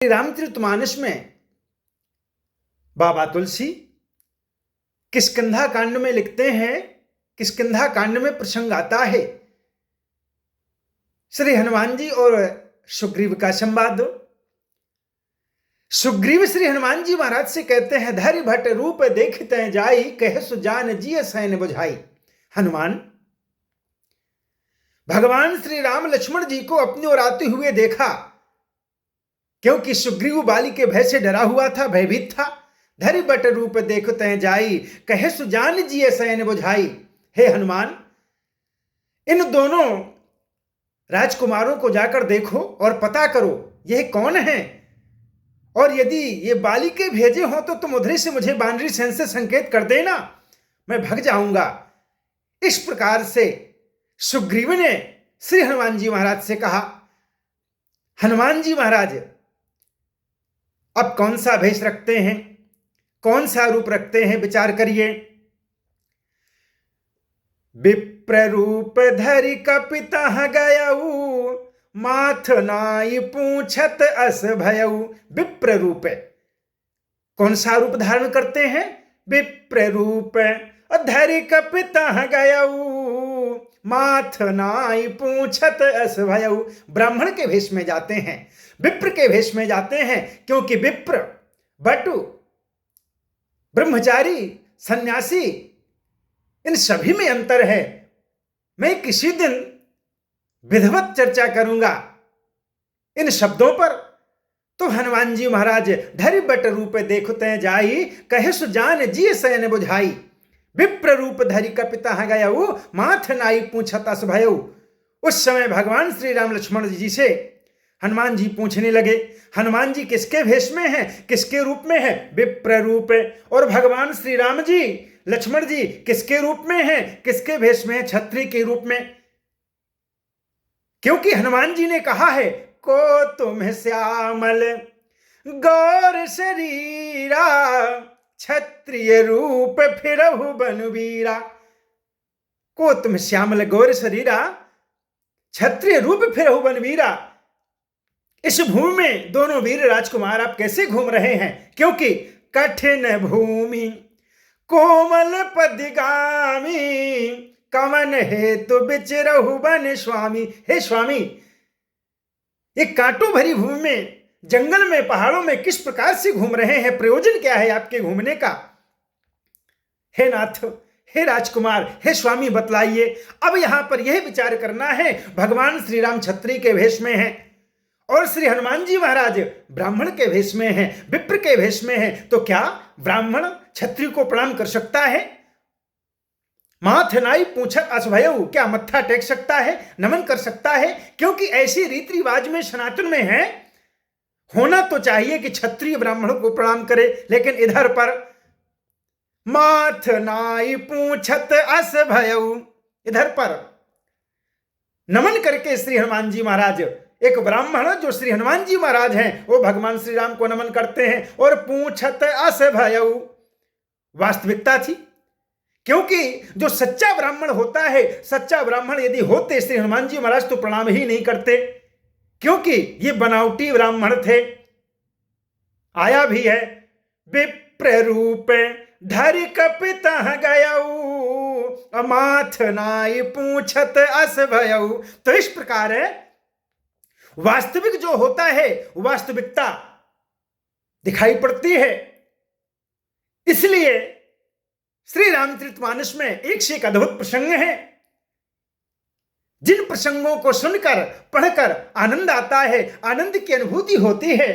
रामचरितमानस में बाबा तुलसी किष्किंधा कांड में लिखते हैं। किष्किंधा कांड में प्रसंग आता है श्री हनुमान जी और सुग्रीव का संवाद। सुग्रीव श्री हनुमान जी महाराज से कहते हैं, धरि भट रूप देखते जाई, कह सुजान जिय सैन बुझाई। हनुमान भगवान श्री राम लक्ष्मण जी को अपनी ओर आते हुए देखा, क्योंकि सुग्रीव बाली के भय से डरा हुआ था, भयभीत था। धरि बट रूप देखते जाई, कहे सुजान जिय सैन बुझाई। हे हनुमान, इन दोनों राजकुमारों को जाकर देखो और पता करो यह कौन है, और यदि ये बाली के भेजे हो तो तुम उधरी से मुझे बानरी सेन से संकेत कर देना, मैं भग जाऊंगा। इस प्रकार से सुग्रीव ने श्री हनुमान जी महाराज से कहा। हनुमान जी महाराज अब कौन सा भेष रखते हैं, कौन सा रूप रखते हैं, विचार करिए। विप्र रूप धरि कपिता गयऊ, माथ नाई पूछत अस भयऊ। विप्र रूप कौन सा रूप धारण करते हैं? विप्र रूप धरि कपिता गयऊ, माथ नाई पूछत अस भयऊ। ब्राह्मण के भेष में जाते हैं, विप्र के भेष में जाते हैं, क्योंकि विप्र, बटु, ब्रह्मचारी, सन्यासी, इन सभी में अंतर है। मैं किसी दिन विधिवत चर्चा करूंगा इन शब्दों पर। तो हनुमान जी महाराज धरि बट रूप देखते जाई, कहे सुजान जिय सैन बुझाई। विप्र रूप धरि कपिता गयऊ, माथ नाई पूछत अस भयऊ। उस समय भगवान श्री राम लक्ष्मण जी से हनुमान जी पूछने लगे, हनुमान जी किसके भेष में हैं, किसके रूप में हैं? विप्र रूप। और भगवान श्री राम जी, लक्ष्मण जी किसके रूप में हैं, किसके भेष में हैं? क्षत्रिय के रूप में। क्योंकि हनुमान जी ने कहा है, को तुम श्यामल गौर शरीरा, क्षत्रिय रूप फिरहु बनुवीरा। को तुम श्यामल गौर शरीरा, क्षत्रिय रूप फिरहु बनुवीरा। इस भूमि में दोनों वीर राजकुमार आप कैसे घूम रहे हैं? क्योंकि कठिन भूमि कोमल पदिगामी, कवन हेतु बिचरहु बन स्वामी। हे स्वामी, ये कांटों भरी भूमि में, जंगल में, पहाड़ों में किस प्रकार से घूम रहे हैं? प्रयोजन क्या है आपके घूमने का? हे नाथ, हे राजकुमार, हे स्वामी, बतलाइए। अब यहां पर यह विचार करना है, भगवान श्री राम क्षत्रिय के भेष में हैं और श्री हनुमान जी महाराज ब्राह्मण के भेष में हैं, विप्र के भेष में हैं। तो क्या ब्राह्मण क्षत्रिय को प्रणाम कर सकता है? माथ नाई पूछत अस भयऊ, क्या मत्था टेक सकता है, नमन कर सकता है? क्योंकि ऐसी रीति रिवाज में सनातन में है, होना तो चाहिए कि क्षत्रिय ब्राह्मणों को प्रणाम करे, लेकिन इधर पर माथ नाई पूछत अस भयऊ, इधर पर नमन करके श्री हनुमान जी महाराज, एक ब्राह्मण जो श्री हनुमान जी महाराज हैं, वो भगवान श्री राम को नमन करते हैं। और पूछत अस भयऊ वास्तविकता थी, क्योंकि जो सच्चा ब्राह्मण होता है, सच्चा ब्राह्मण यदि होते श्री हनुमान जी महाराज तो प्रणाम ही नहीं करते, क्योंकि ये बनावटी ब्राह्मण थे। आया भी है, विप्र रूप धरि कपिता गयऊ, माथ नाई पूछत अस भयऊ। तो इस प्रकार है, वास्तविक जो होता है वास्तविकता दिखाई पड़ती है। इसलिए श्री रामचरितमानस में एक से एक अद्भुत प्रसंग है, जिन प्रसंगों को सुनकर, पढ़कर आनंद आता है, आनंद की अनुभूति होती है।